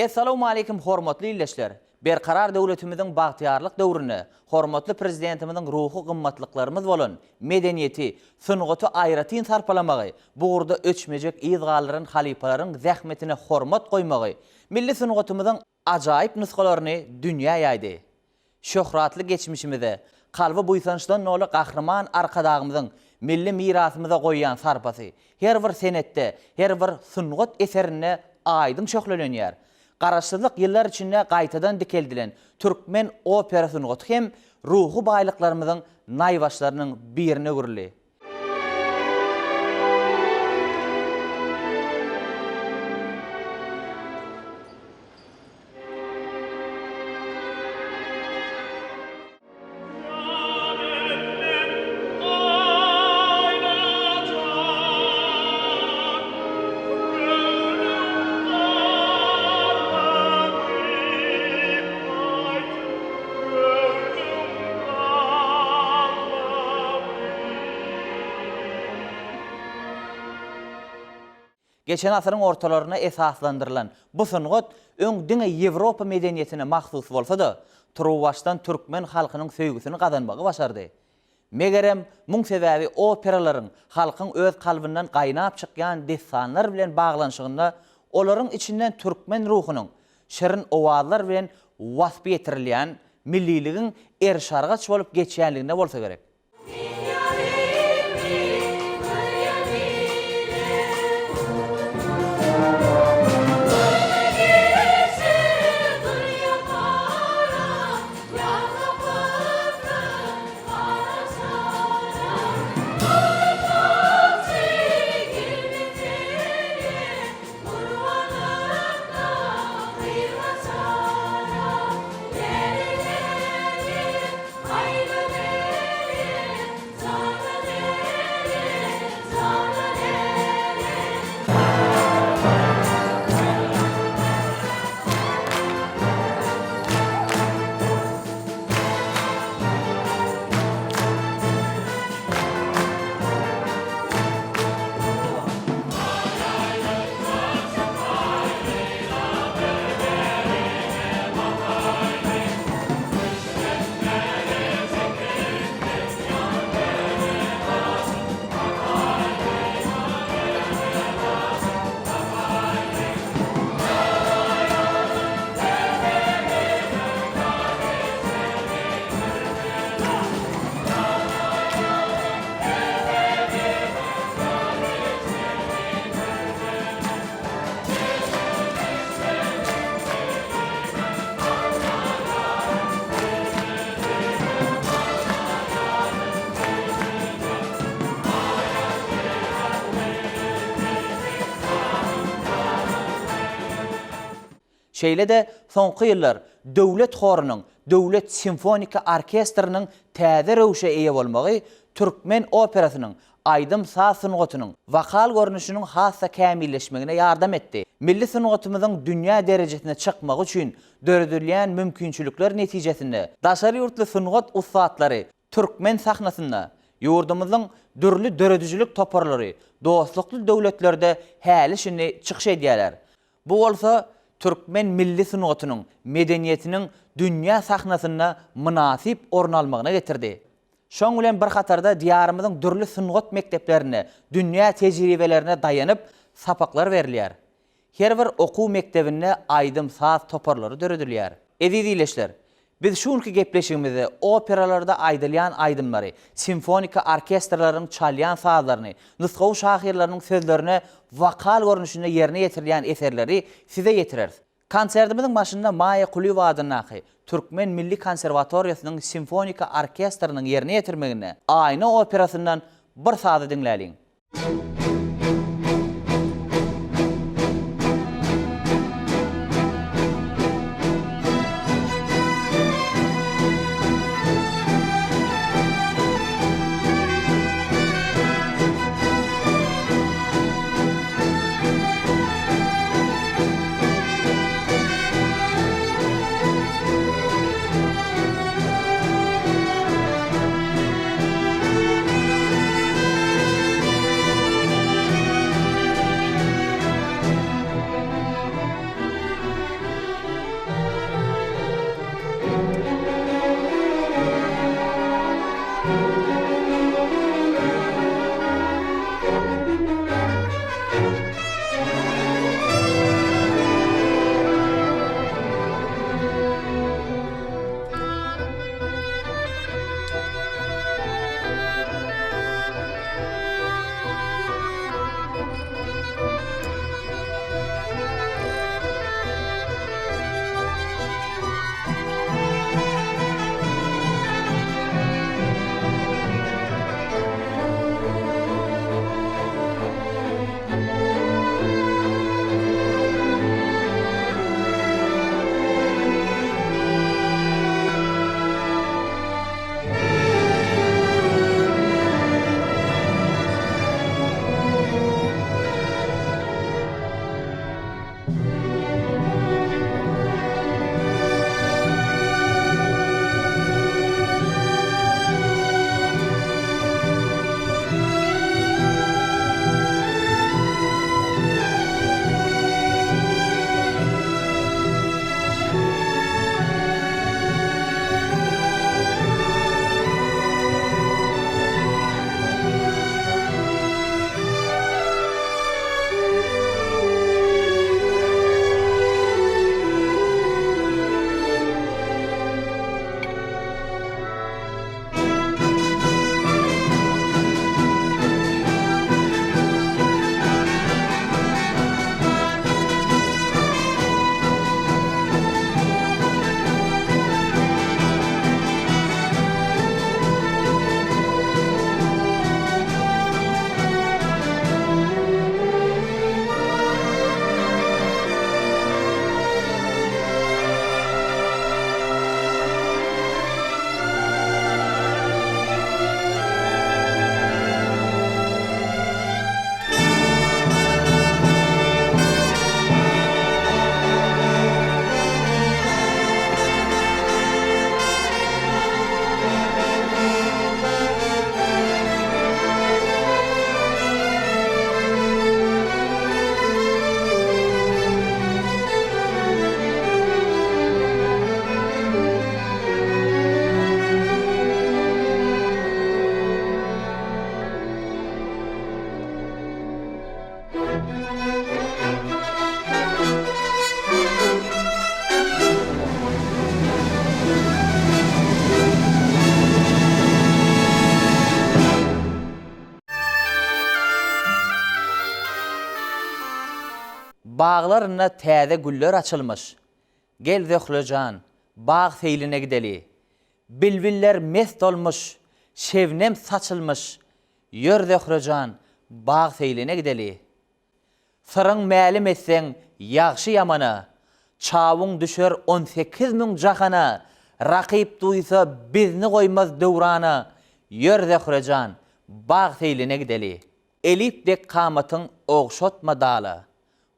Assalamu alaykum hormatly illeşler. Berkarar döwletimizin bagtyarlyk döwrüne, hormatly prezidentimizin ruhy gymmatlyklarymy bolan medeniyeti, sungaty aýratyn sarpalamagy, buğurda öçmejek izgalaryň halipalaryň zähmetine hormat goýmagy, milli sungatymyzyň ajaýyp nuskalaryny dünýä ýaýdy. Şöhratly geçmişimizde, kalby buýsançdan noly gahrman arkadagymyzyň milli mirasymyza goýýan sarpasy, her bir senetde, her bir sungat eserine aýdym şöhlenýär. Garaşsyzlyk ýyllar içinde gaýtadan dikeldilen Türkmen opera sungaty hem ruhy baýlyklarymyzyň naýbaşlarynyň birine gürli. Geçen asyryň ortalaryna esaslandyrylan bu sungat öň diňe Ýewropa medeniýetine mahsus bolsa-da, Truwaşdan Türkmen halkynyň söýgüsini gazanmagy başardy. Megerem muň sebäbi operalaryň halkyň öz kalbynden gaýnap çykýan destanlar bilen baglanşygyna, olaryň içinden Türkmen ruhunyň şirin owazlar bilen wasp etirilýän milliligiň erşargaç bolup geçýänligine bolsa gerek. Şeýle de soňky ýyllar döwlet horunyň, döwlet simfonika orkestriniň täze rewşe eýe bolmagy Türkmen operasynyň, aýdym saz sungatynyň wakal görnüşiniň hassa kämilleşmegine ýardam etdi. Milli sungatymyzyň dünýä derejesine çykmagy üçin döredilýän mümkinçilikler netijesinde daşary ýurtly sungat ustatlary Türkmen sahnasynda ýurdumyzyň dürli döredüjilik toparlary dostlukly döwletlerde häli şini çykyş edýärler. Bu bolsa Türkmen milli sungatynyň medeniýetiniň dünýä sahnasyna münasip orun almagyna getirdi. Şoň bilen bir hatarda diýarymyzyň dürli sungat mekdeplerine, dünýä tejribelerine daýanyp sapaklar berilýär. Her bir okuw mektebine aýdym saz toparlary döredilýär. Eziz diýleşler, biz şunky gepleşigimizde operalarda aýdylýan aýdymlary, simfonika orkestrlaryň çalýan sazlaryny, nusgaw şahyrlarynyň sözlerine wakal görnüşinde ýerine ýetirilýän eserleri size ýetireriz. Konsertimizin başynda Maýa Kuliýewa adynaky Türkmen Milli Konserwatoriýasynyň simfonika orkestriniň ýerine ýetirmegine aýna operasyndan bir sazy dinläliň. Bağlarına täze güller açılmış. Gel zöhlecan, bağ seyline gideli. Bilbiller mest olmuş, şevnem saçılmış. Yör zöhlecan, bağ seyline gideli. Sırın məlim etsen, yaxşı yamana. Çavun düşer 18.000 jahana. Rakip duysa bizni koymaz dövrana. Yör zöhlecan, bağ seyline gideli. Elip dek kamatın oğşotma dağla.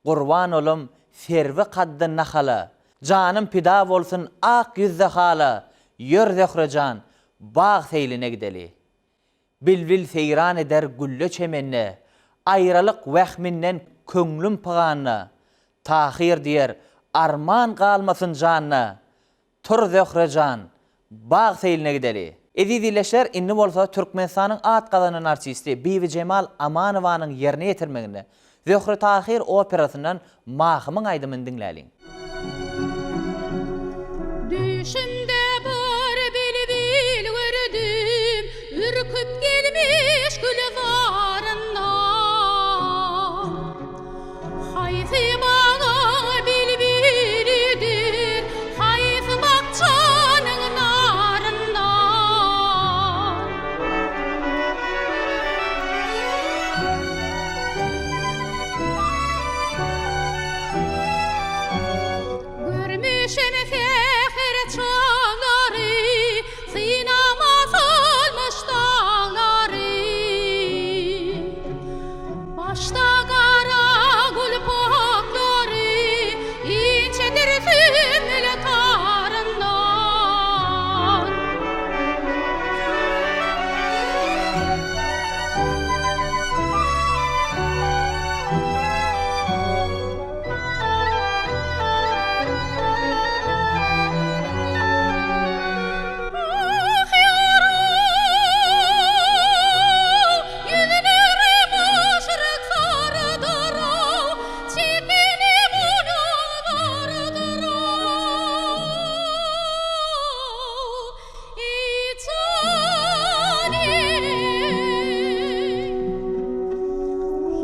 Qurban olum servi qaddı nahala. Canım pida bolsun ak yüzde hala. Yör zöhrecan, bağ seyline gideli. Bilbil seyran eder gülle çemenne. Ayrılık vehminden köңlüm pığanna. Tahir diyer, arman kalmasın canna. Tur zöhrecan, bağ seyline gideli. Ezizileşler, inni bolsa Türkmenistan'ın at qazanan artisti Bibi Cemal Amanovanın yerine yetirmeginde Zöhre Tahir operasından Mahımın aydımını dinleyelim. Düşümde bir bilbil gördüm, ürküp gelmiş gülvarından. Hayfi bana bilbilidir, hayfi bakçanın narından. Görmüşüm fehir çağları, sinamaz olmuş dağları. Başta kara gül pakları, içedir zümrüt tarından. Ah yavrum, yüzleri müşrik sarıdır o, çekini bunun vardır o.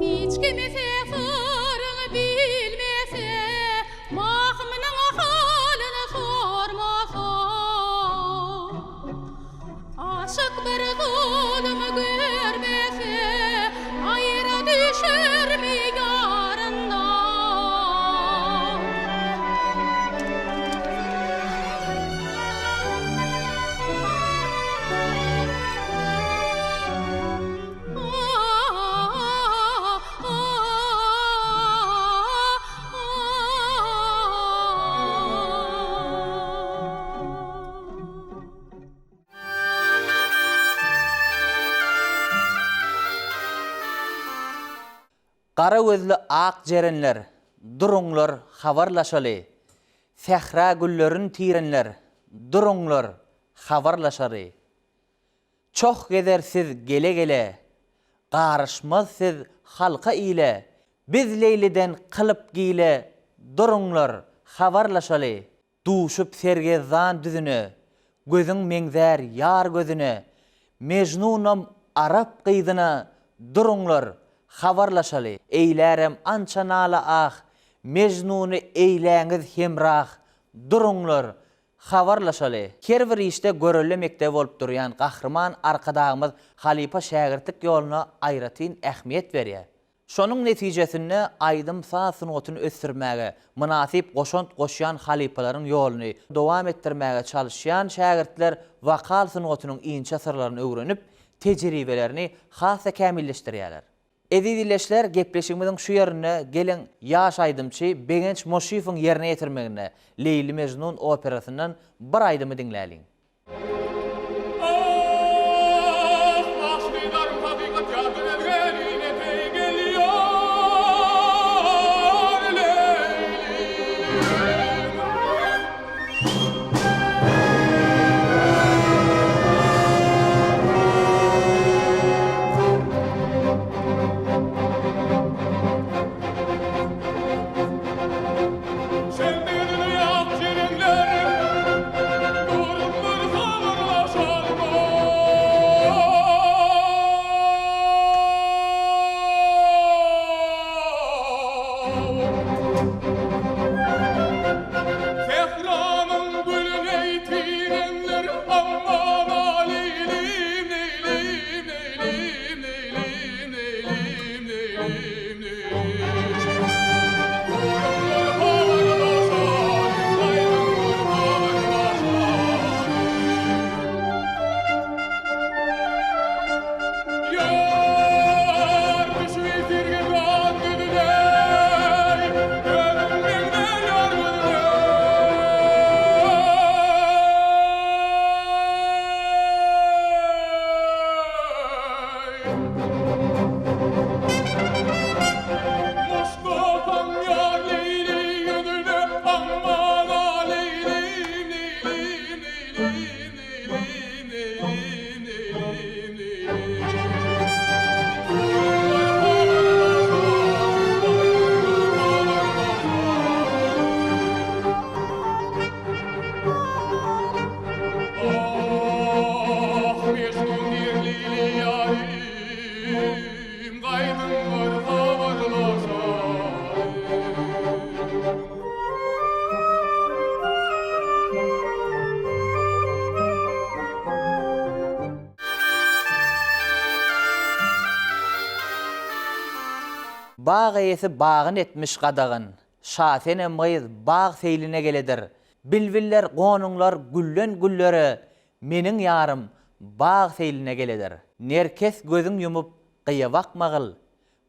Hiç kimse sorunu bilmese, mahmının halini sormasa. Aşık bir zulüm görmese, ayrı düşür mü yarından? Qara gözlü ak jerenler, durunglar habarlaşaly. Sehra güllerin tirenler, durunglar habarlaşary. Çok gezersiz gele gele, qarışmaz siz halka ile. Biz leyliden kılıp gile, durunglar habarlaşaly. Duşup sergezan düzüne, gözün mengzer yar gözüne. Mecnunum Arap qıydına, durunglar habarlaşaly. Eylerem ançanala ah, Mecnunu eyläňiz hemrah, durunglar habarlaşaly. Her bir işte görülemekde bolup durýan gahrman arkadağımız halipa şägirtlik ýoluna aýratyn ähmiýet berýär. Şonun netijesinde aýdym sungatyny ösdürmäge, münasip goşont goşýan halipalaryň ýoluny dowam etdirmäge çalışýan şägirtler wakal sungatynyň inçe sırlaryny öwrenip, tejribelerini hasa kämilleşdirýärler. Ezizileşler, gepleşigimiziň şu ýerine gelen ýaş aýdymçy Begenç Moşifowyň yerine ýetirmegine Leyli Mecnun operasynyň bir aýdymy dinläliň. Sen de dünya cirenler, durma Bağ eyesi bağın etmiş qadağın, şaten emgayız bağ seyline geledir. Bilviller qonunlar güllen güllere, menin yarım bağ seyline geledir. Nerkes gözün yumup qıya bakmağıl,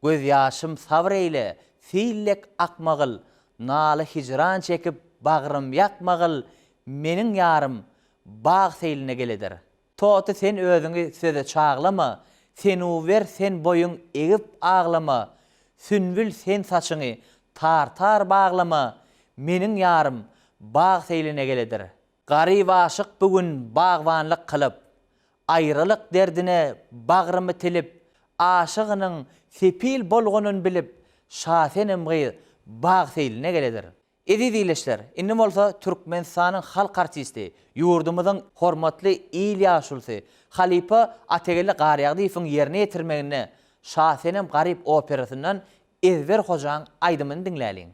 göz yaşım sabr eyle, sillek akmağıl, nalı hicran çekip bağrım yakmağıl, menin yarım bağ seyline geledir. Totu sen özüňi söze çağlama, sen uver sen boyun egip ağlama, sünbül sen saçıňy tar bağlama, menin yarım bağ seyline geledir. Garyb aşyk bugün bağwanlyk kılıp, ayrılık derdine bağrımı tilip, aşygynyň sepil bolgunun bilip, şasenemgi bağ seyline geledir. Edi dileşler, innim olsa Türkmenistanyň halk artisti, yurdumyzyň hormatly il ýaşulsy, Halipa Ategeli Garyagdyýewiň ýerine ýetirmegine şasenem garyp operasyndan ezber hojaň aýdymyny dinläliň.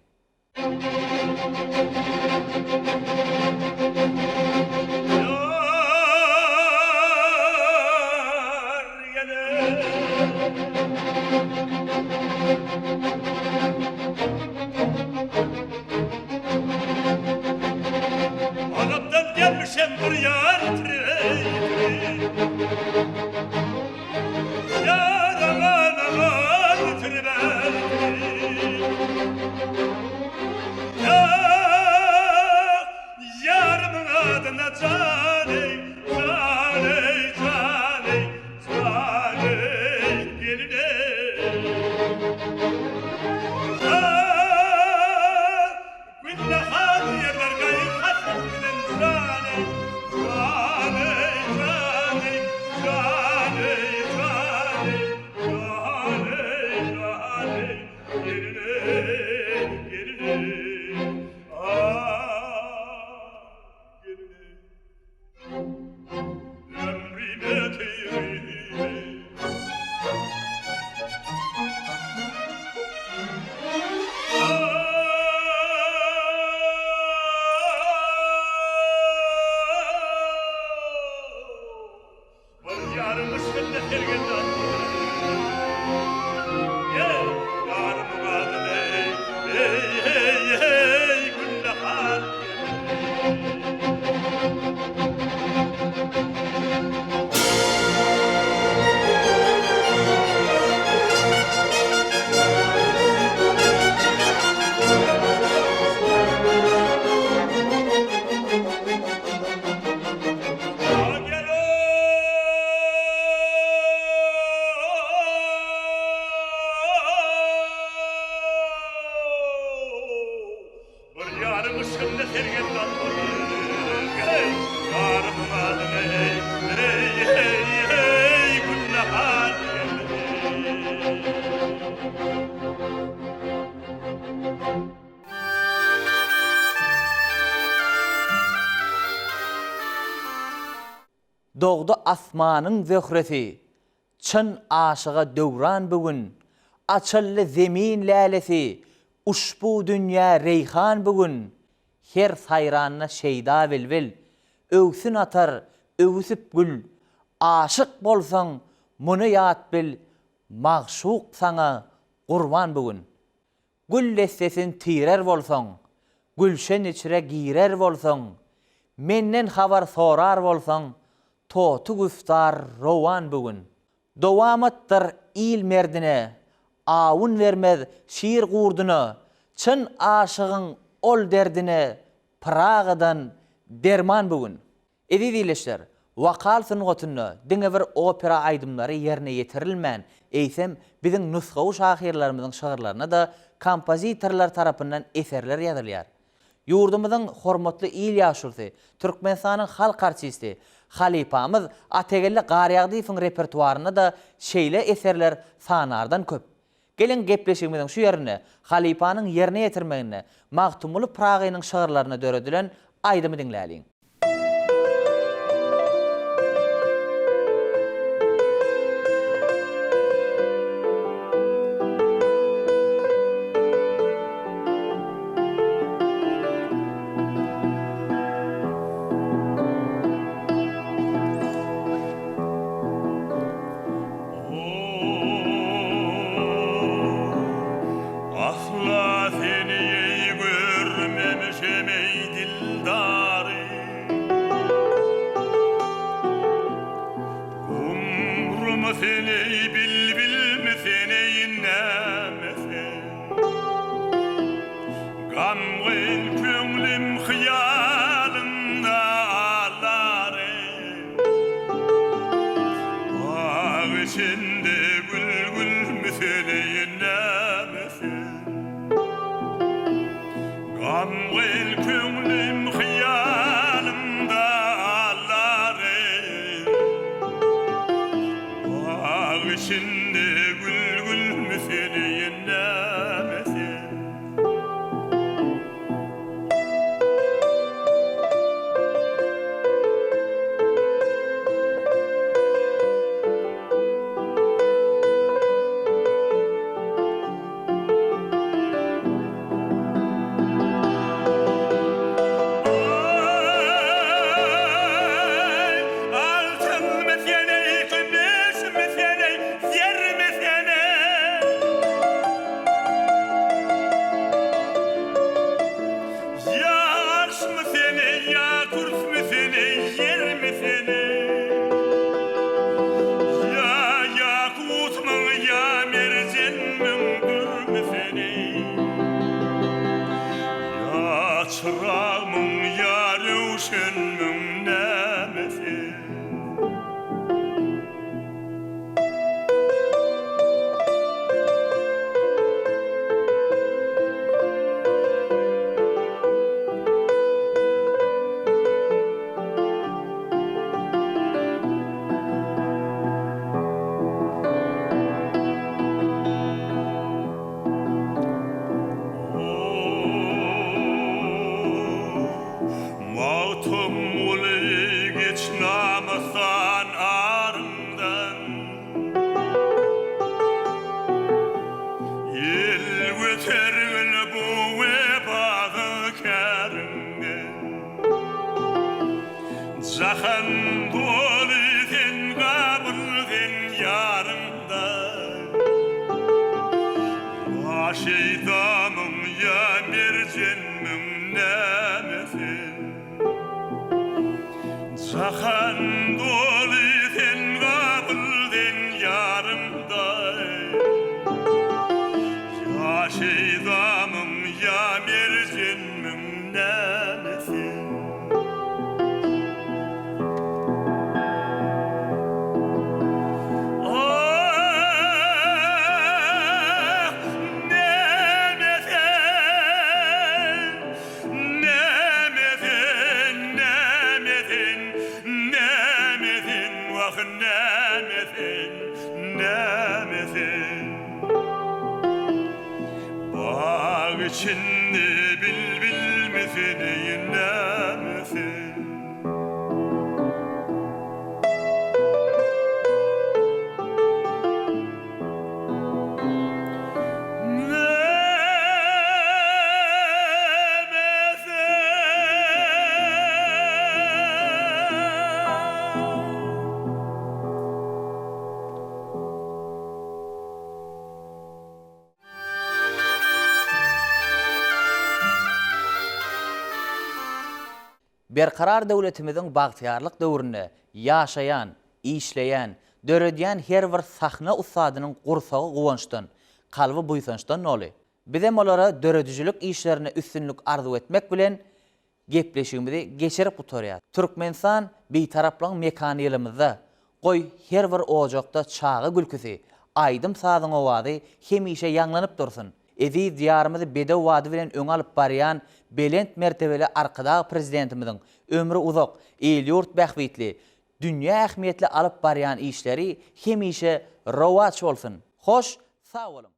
Doğdu asmanın zöhresi, çın aşığa dövran bugün, açıllı zemin lälesi, uşbu dünya reyhan bugün, her sayranına şeyda vilvil, övsün atar, övsüp gül, aşık bolsan, muny ýat bil, magşuk sana gurban bugün. Gül lessesin tirer bolsan, gülşen içire girer bolsan, menden habar sorar bolsan, totu güftar rowan bugün. Dowamattır il merdine, awun vermez şiir gurduna, çın aşıgın ol derdine, Pragadan derman bugün. Edi dileşler, wakal sungatyny, diňe bir opera aýdymlary ýerine ýetirilmän, eýsem biziň nusgawy şahyrlarymyzyň şagyrlaryna da kompozitorlar tarapyndan eserler ýazylýar. Yurdumyzyň hormatly il ýaşursy, Türkmenistanyň halk artisti, Halipamyz Ategeli Garyagdyýewiň repertuaryna da şeýle eserler sanardan köp. Gelen gepleşigimiziň şu ýerine Halipanyň ýerine ýetirmegine Magtumly Pragynyň şagyrlaryna döredilen aýdymy dinläliň. seni bil seni nämese gamgın könglim hıyalımda ağları Ağ içinde gül seni nämese gamgın könglim hıyalımda ağları Ağ içinde gül seni nämese Çırağımın ya rövşenmin nämesi Mağtum uli geç namasan arımdan Yel göter gül bu vebağı kerimden Zahan doliden kabulden yarımda Ya şeytamım ya mercenmim nämesi Zahan doliden kabulden yarımda Ya şeydamım ya mercenmim nämesi Bağ içinde bil meseleyi nämese Berkarar döwletimizin bagtyarlyk döwründe ýaşaýan, işleýän, döredýän her bir sahna ustadynyň gursagy gowançdan, kalby buýsançdan noly. Bizem olara döredüjilik işlerine üstünlük arzu etmek bilen gepleşigimizi geçirip oturýar. Türkmenistan beýtaraplaň mekaniýetimize goý her bir ojakda çağı gülküsi, aýdym sazyň owazy hemişe ýanglanyp dursun. Ezi diyarımızı bedew wady bilen öň alyp barýan belent mertebeli arkadagy prezidentimiziň ömrü uzak, el-ýurt bähwitli, dünýä ähmiýetli alyp barýan işleri hemişe rowaç bolsun. Hoş, sag bolun.